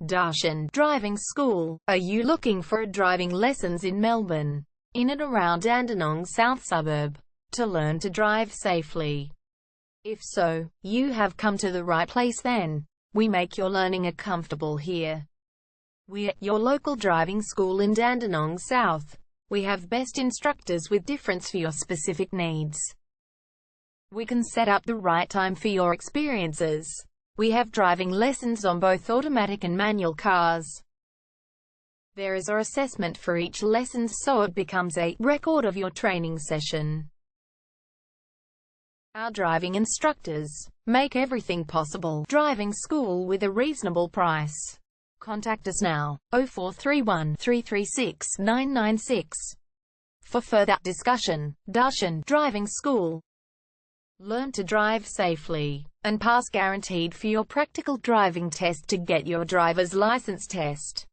Darshan Driving School. Are you looking for driving lessons in Melbourne, in and around Dandenong South suburb, to learn to drive safely? If so, you have come to the right place then. We make your learning comfortable here. We're your local driving school in Dandenong South. We have best instructors with difference for your specific needs. We can set up the right time for your experiences. We have driving lessons on both automatic and manual cars. There is an assessment for each lesson, so it becomes a record of your training session. Our driving instructors make everything possible. Driving school with a reasonable price. Contact us now, 0431 336 996. For further discussion. Darshan Driving School. Learn to drive safely and pass guaranteed for your practical driving test to get your driver's license test.